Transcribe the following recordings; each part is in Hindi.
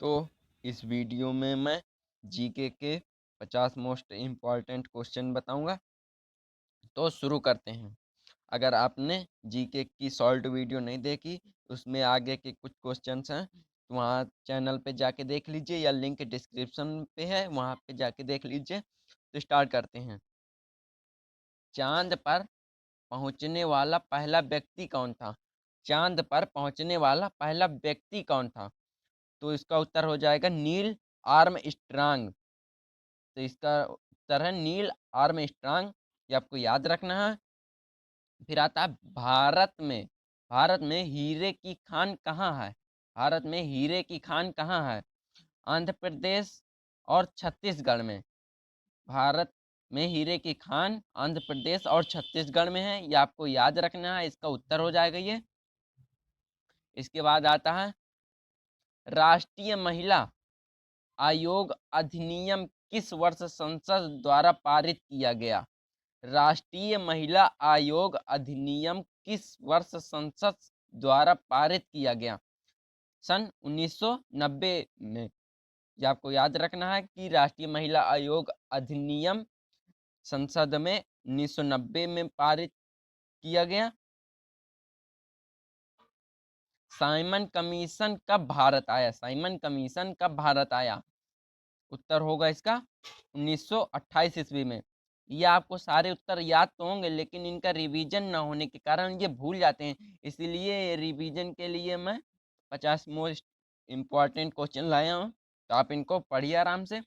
तो इस वीडियो में मैं जीके के 50 मोस्ट इम्पॉर्टेंट क्वेश्चन बताऊंगा। तो शुरू करते हैं। अगर आपने जीके की सॉल्व वीडियो नहीं देखी, उसमें आगे के कुछ क्वेश्चंस हैं, तो वहाँ चैनल पे जाके देख लीजिए या लिंक डिस्क्रिप्शन पे है, वहाँ पे जाके देख लीजिए। तो स्टार्ट करते हैं। चांद पर पहुंचने वाला पहला व्यक्ति कौन था? चांद पर पहुंचने वाला पहला व्यक्ति कौन था? तो इसका उत्तर हो जाएगा नील आर्मस्ट्रांग। तो इसका उत्तर है नील आर्मस्ट्रांग। ये आपको याद रखना है। फिर आता है भारत में हीरे की खान कहाँ है? भारत में हीरे की खान कहाँ है? आंध्र प्रदेश और छत्तीसगढ़ में। भारत में हीरे की खान आंध्र प्रदेश और छत्तीसगढ़ में है। ये आपको याद रखना है। इसका उत्तर हो जाएगा ये। इसके बाद आता है राष्ट्रीय महिला आयोग अधिनियम किस वर्ष संसद द्वारा पारित किया गया? राष्ट्रीय महिला आयोग अधिनियम किस वर्ष संसद द्वारा पारित किया गया? सन 1990 में। ये आपको याद रखना है कि राष्ट्रीय महिला आयोग अधिनियम संसद में 1990 में पारित किया गया। साइमन कमीशन कब भारत आया? साइमन कमीशन कब भारत आया? उत्तर होगा इसका 1928 ईस्वी में। ये आपको सारे उत्तर याद तो होंगे, लेकिन इनका रिवीजन ना होने के कारण ये भूल जाते हैं। इसीलिए रिवीजन के लिए मैं 50 मोस्ट इम्पॉर्टेंट क्वेश्चन लाया हूँ। तो आप इनको पढ़िए आराम से।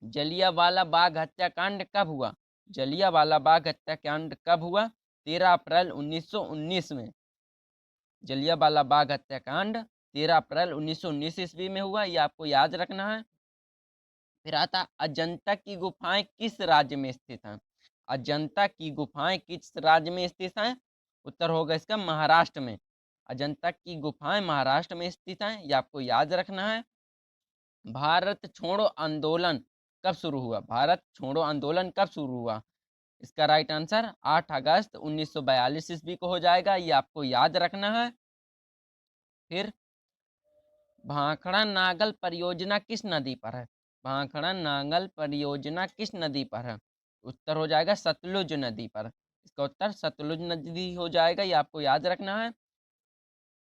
जलियांवाला बाग हत्याकांड कब हुआ? जलियांवाला बाग हत्याकांड कब हुआ? 13 अप्रैल 1919 में। जलियांवाला बाग हत्याकांड 13 अप्रैल 1919 ईस्वी में हुआ। ये आपको याद रखना है। फिर आता अजंता की गुफाएं किस राज्य में स्थित हैं? अजंता की गुफाएं किस राज्य में स्थित हैं? उत्तर होगा इसका महाराष्ट्र में। अजंता की गुफाएं महाराष्ट्र में स्थित हैं। ये आपको याद रखना है। भारत छोड़ो आंदोलन कब शुरू हुआ? भारत छोड़ो आंदोलन कब शुरू हुआ? इसका राइट आंसर 8 अगस्त 1942 ईस्वी को हो जाएगा। ये आपको याद रखना है। फिर भाखड़ा नागल परियोजना किस नदी पर है? भाखड़ा नागल परियोजना किस नदी पर है? उत्तर हो जाएगा सतलुज नदी पर। इसका उत्तर सतलुज नदी हो जाएगा। ये आपको याद रखना है।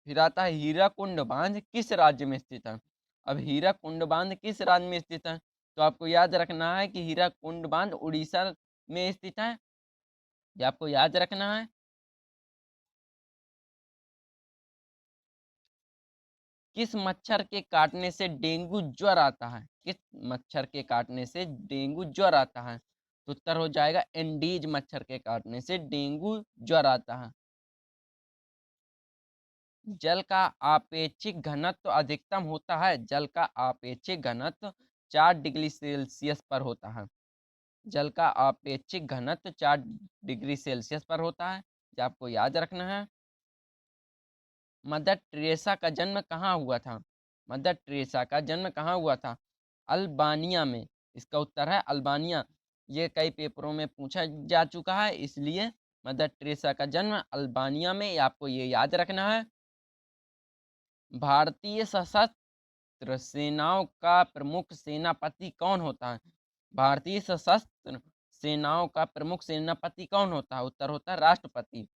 फिर आता है हीराकुंड बांध किस राज्य में स्थित है? अब हीराकुंड बांध किस राज्य में स्थित है? तो आपको याद रखना है कि हीराकुंड बांध उड़ीसा में स्थित है। ये आपको याद रखना है। किस मच्छर के काटने से डेंगू ज्वर आता है? किस मच्छर के काटने से डेंगू ज्वर आता है? तो उत्तर हो जाएगा एंडीज मच्छर के काटने से डेंगू ज्वर आता है। जल का आपेक्षिक घनत्व अधिकतम होता है। जल का आपेक्षिक घनत्व 4 डिग्री सेल्सियस पर होता है। जल का आपेक्षिक घनत्व 4 डिग्री सेल्सियस पर होता है। ये आपको याद रखना है। मदर टेरेसा का जन्म कहाँ हुआ था? मदर टेरेसा का जन्म कहाँ हुआ था? अल्बानिया में। इसका उत्तर है अल्बानिया। ये कई पेपरों में पूछा जा चुका है, इसलिए मदर टेरेसा का जन्म अल्बानिया में। आपको ये याद रखना है। भारतीय सशस्त्र सेनाओं का प्रमुख सेनापति कौन होता है? भारतीय सशस्त्र सेनाओं का प्रमुख सेनापति कौन होता है? उत्तर होता है राष्ट्रपति।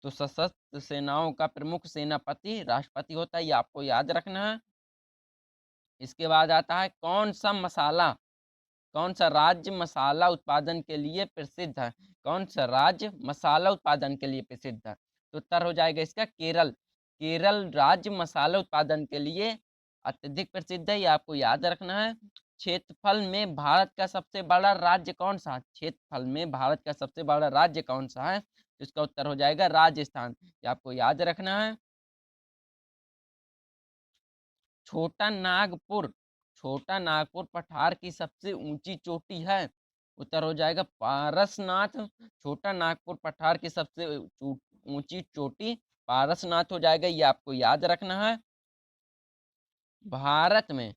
तो सशस्त्र सेनाओं का प्रमुख सेनापति राष्ट्रपति होता है। ये आपको याद रखना है। इसके बाद आता है कौन सा राज्य मसाला उत्पादन के लिए प्रसिद्ध है? कौन सा राज्य मसाला उत्पादन के लिए प्रसिद्ध है? तो उत्तर हो जाएगा इसका केरल। केरल राज्य मसाला उत्पादन के लिए अत्यधिक प्रसिद्ध है। ये आपको याद रखना है। क्षेत्रफल में भारत का सबसे बड़ा राज्य कौन सा? क्षेत्रफल में भारत का सबसे बड़ा राज्य कौन सा है? तो इसका उत्तर हो जाएगा राजस्थान। ये आपको याद रखना है। छोटा नागपुर छोटा नागपुर पठार की सबसे ऊंची चोटी है। उत्तर हो जाएगा पारसनाथ। छोटा नागपुर पठार की सबसे ऊंची चोटी पारसनाथ हो जाएगा। ये आपको याद रखना है। भारत में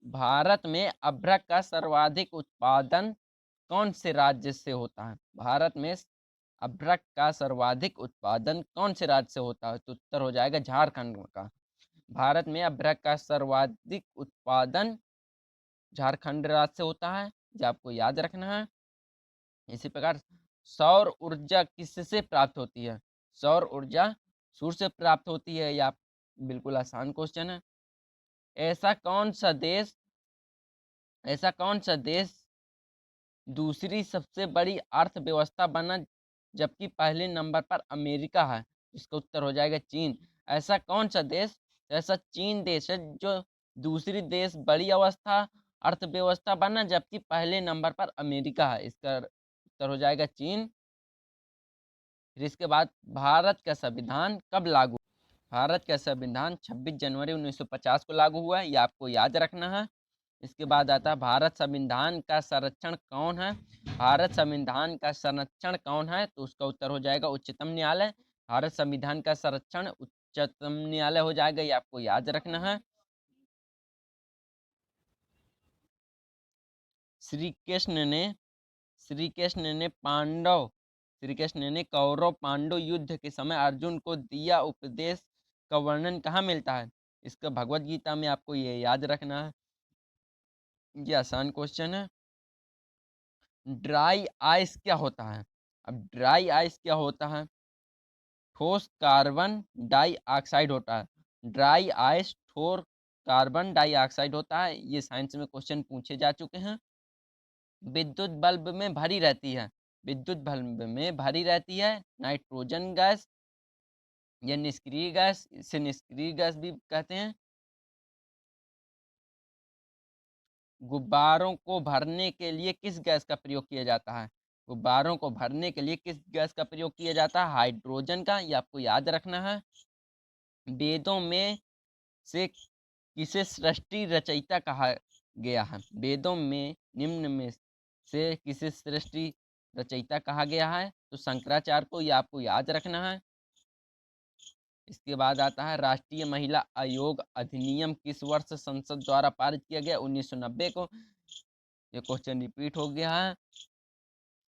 भारत में अभ्रक का सर्वाधिक उत्पादन कौन से राज्य से होता है? भारत में अभ्रक का सर्वाधिक उत्पादन कौन से राज्य से होता है? तो उत्तर हो जाएगा झारखंड का। भारत में अभ्रक का सर्वाधिक उत्पादन झारखंड राज्य से होता है, जो आपको याद रखना है। इसी प्रकार सौर ऊर्जा किससे प्राप्त होती है? सौर ऊर्जा सूर्य से प्राप्त होती है। या बिल्कुल आसान क्वेश्चन है। ऐसा कौन सा देश ऐसा कौन सा देश दूसरी सबसे बड़ी अर्थव्यवस्था बना, जबकि पहले नंबर पर अमेरिका है? इसका उत्तर हो जाएगा चीन। ऐसा कौन सा देश ऐसा चीन देश है जो दूसरी देश बड़ी अर्थव्यवस्था बना, जबकि पहले नंबर पर अमेरिका है। इसका उत्तर हो जाएगा चीन। फिर इसके बाद भारत का संविधान कब लागू? भारत का संविधान 26 जनवरी 1950 को लागू हुआ है। ये आपको याद रखना है। इसके बाद आता है भारत संविधान का संरक्षण कौन है? भारत संविधान का संरक्षण कौन है? तो उसका उत्तर हो जाएगा उच्चतम न्यायालय। भारत संविधान का संरक्षण उच्चतम न्यायालय हो जाएगा। ये आपको याद रखना है। श्री कृष्ण ने श्री कृष्ण ने पांडव श्री कृष्ण ने कौरव पांडव युद्ध के समय अर्जुन को दिया उपदेश का वर्णन कहाँ मिलता है? इसका भगवत गीता में आपको ये याद रखना है। ये आसान क्वेश्चन है। ड्राई आइस क्या होता है? अब ड्राई आइस क्या होता है? ठोस कार्बन डाइऑक्साइड होता है। ड्राई आइस ठोस कार्बन डाइऑक्साइड होता है। ये साइंस में क्वेश्चन पूछे जा चुके हैं। विद्युत बल्ब में भरी रहती है विद्युत बल्ब में भरी रहती है नाइट्रोजन गैस या निष्क्रिय गैस। इसे निष्क्रिय गैस भी कहते हैं। गुब्बारों को भरने के लिए किस गैस का प्रयोग किया जाता है? गुब्बारों को भरने के लिए किस गैस का प्रयोग किया जाता है? हाइड्रोजन का। ये आपको याद रखना है। वेदों में से किसे सृष्टि रचयिता कहा गया है? वेदों में निम्न में से किसे सृष्टि रचयिता कहा गया है? तो शंकराचार्य को। ये आपको याद रखना है। इसके बाद आता है राष्ट्रीय महिला आयोग अधिनियम किस वर्ष संसद द्वारा पारित किया गया? 1990 को। ये क्वेश्चन रिपीट हो गया है,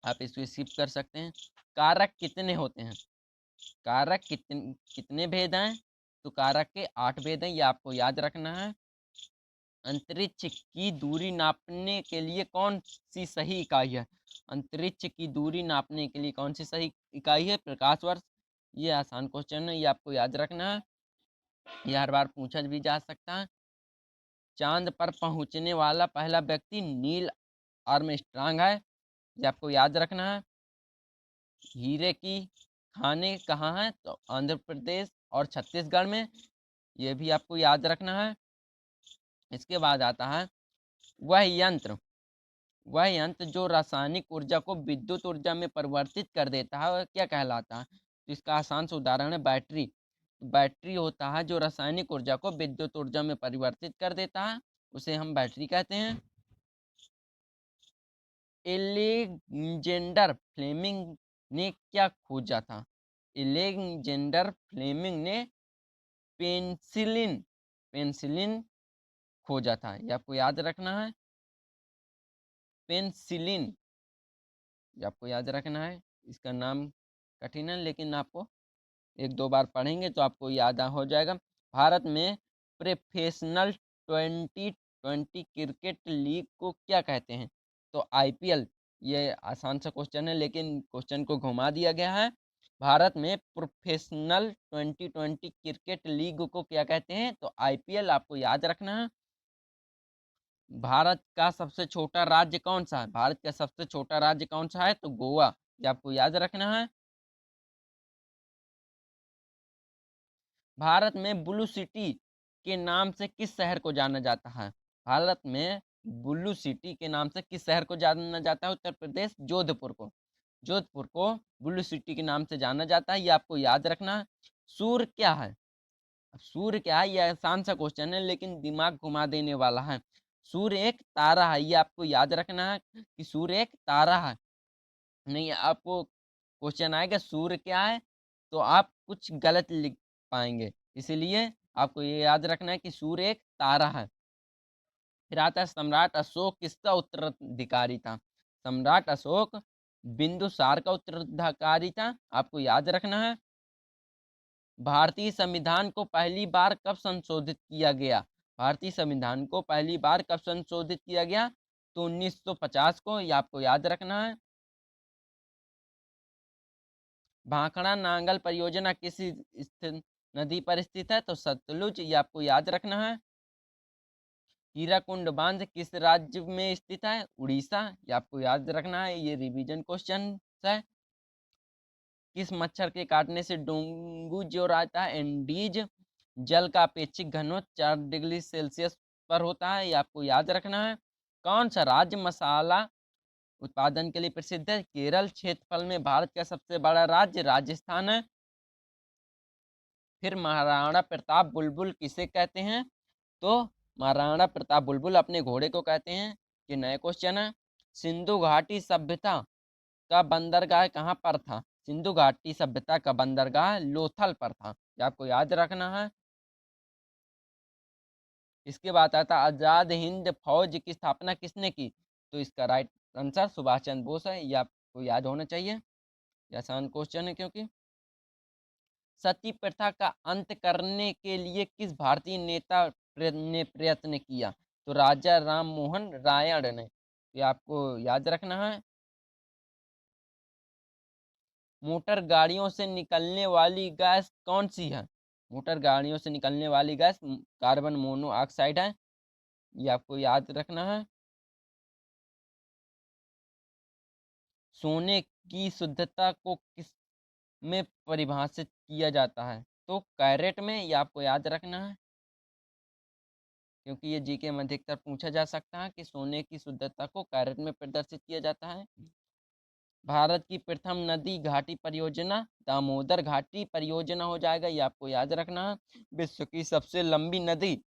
आप इसको स्किप कर सकते हैं। कारक कितने होते हैं? कारक कितने भेद हैं? तो कारक के 8 भेद हैं। ये आपको याद रखना है। अंतरिक्ष की दूरी नापने के लिए कौन सी सही इकाई है? अंतरिक्ष की दूरी नापने के लिए कौन सी सही इकाई है? प्रकाश वर्ष। ये आसान क्वेश्चन है, ये आपको याद रखना है। ये हर बार पूछा भी जा सकता है। चांद पर पहुंचने वाला पहला व्यक्ति नील आर्मस्ट्रांग है। ये आपको याद रखना है। हीरे की खानें कहाँ हैं? तो आंध्र प्रदेश और छत्तीसगढ़ में। ये भी आपको याद रखना है। इसके बाद आता है वह यंत्र वह यंत्र जो रासायनिक ऊर्जा को विद्युत ऊर्जा में परिवर्तित कर देता है, वह क्या कहलाता है? तो इसका आसान सा उदाहरण है बैटरी। बैटरी होता है जो रासायनिक ऊर्जा को विद्युत ऊर्जा में परिवर्तित कर देता है, उसे हम बैटरी कहते हैं। एलेक्जेंडर फ्लेमिंग ने क्या खोजा था? एलेक्जेंडर फ्लेमिंग ने पेंसिलिन पेंसिलिन खोजा था। ये आपको याद रखना है। पेंसिलिन, ये आपको याद रखना है। इसका नाम कठिन है, लेकिन आपको एक दो बार पढ़ेंगे तो आपको याद हो जाएगा। भारत में प्रोफेशनल 2020 क्रिकेट लीग को क्या कहते हैं? तो आईपीएल। ये आसान सा क्वेश्चन है, लेकिन क्वेश्चन को घुमा दिया गया है। भारत में प्रोफेशनल 2020 क्रिकेट लीग को क्या कहते हैं? तो आईपीएल आपको याद रखना है। भारत का सबसे छोटा राज्य कौन सा है? भारत का सबसे छोटा राज्य कौन सा है? तो गोवा। ये आपको याद रखना है। भारत में ब्लू सिटी के नाम से किस शहर को जाना जाता है? भारत में ब्लू सिटी के नाम से किस शहर को जाना जाता है? उत्तर प्रदेश, जोधपुर को। जोधपुर को ब्लू सिटी के नाम से जाना जाता है। ये आपको याद रखना है। सूर्य क्या है? अब सूर्य क्या है? ये आसान सा क्वेश्चन है, लेकिन दिमाग घुमा देने वाला है। सूर्य एक तारा है। ये आपको याद रखना है कि सूर्य एक तारा है। नहीं, आपको क्वेश्चन आएगा सूर्य क्या है, तो आप कुछ गलत लिख पाएंगे। इसीलिए आपको ये याद रखना है कि सूर्य एक तारा है। फिर आता है सम्राट अशोक किसका उत्तराधिकारी था? सम्राट अशोक बिंदुसार का उत्तराधिकारी था। आपको याद रखना है। भारतीय संविधान को पहली बार कब संशोधित किया गया? भारतीय संविधान को पहली बार कब संशोधित किया गया? तो 1950 को, ये आपको याद रखना है। भाखड़ा नांगल परियोजना किस स्थित नदी पर स्थित है? तो सतलुज, ये आपको याद रखना है। हीराकुंड बांध किस राज्य में स्थित है? उड़ीसा, ये आपको याद रखना है, ये रिवीजन क्वेश्चन है। किस मच्छर के काटने से डेंगू ज्वर आता है? एंडीज। जल का अपेक्षित घनत्व 4 डिग्री सेल्सियस पर होता है, ये आपको याद रखना है। कौन सा राज्य मसाला उत्पादन के लिए प्रसिद्ध है? केरल। क्षेत्रफल में भारत का सबसे बड़ा राज्य राजस्थान है। फिर महाराणा प्रताप बुलबुल किसे कहते हैं? तो महाराणा प्रताप बुलबुल अपने घोड़े को कहते हैं। ये नया क्वेश्चन है। सिंधु घाटी सभ्यता का बंदरगाह कहाँ पर था? सिंधु घाटी सभ्यता का बंदरगाह लोथल पर था, ये आपको याद रखना है। इसके बाद आता आजाद हिंद फौज की स्थापना किसने की? तो इसका राइट आंसर सुभाष चंद्र बोस है, ये आपको याद होना चाहिए। ये आसान क्वेश्चन है क्योंकि। सती प्रथा का अंत करने के लिए किस भारतीय नेता ने प्रयत्न किया? तो राजा राम मोहन रायण ने, ये आपको याद रखना है। मोटर गाड़ियों से निकलने वाली गैस कौन सी है? मोटर गाड़ियों से निकलने वाली गैस कार्बन मोनोऑक्साइड है, ये आपको याद रखना है। सोने की शुद्धता को किस में परिभाषित किया जाता है? तो कैरेट में, ये आपको याद रखना है क्योंकि ये जीके में अधिकतर पूछा जा सकता है कि सोने की शुद्धता को कैरेट में प्रदर्शित किया जाता है। भारत की प्रथम नदी घाटी परियोजना दामोदर घाटी परियोजना हो जाएगा, ये आपको याद रखना है। विश्व की सबसे लंबी नदी,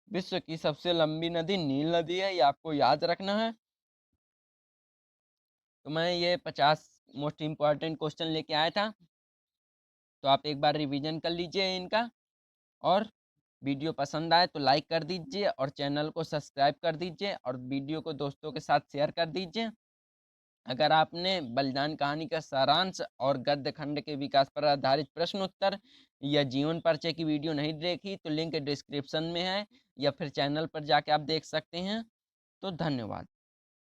विश्व की सबसे लंबी नदी नील नदी है, ये आपको याद रखना है। तो मैं ये 50 मोस्ट इम्पॉर्टेंट क्वेश्चन लेके आया था, तो आप एक बार रिवीजन कर लीजिए इनका। और वीडियो पसंद आए तो लाइक कर दीजिए और चैनल को सब्सक्राइब कर दीजिए और वीडियो को दोस्तों के साथ शेयर कर दीजिए। अगर आपने बलिदान कहानी का सारांश और गद्य खंड के विकास पर आधारित प्रश्न उत्तर या जीवन परिचय की वीडियो नहीं देखी तो लिंक डिस्क्रिप्शन में है, या फिर चैनल पर जाके आप देख सकते हैं। तो धन्यवाद।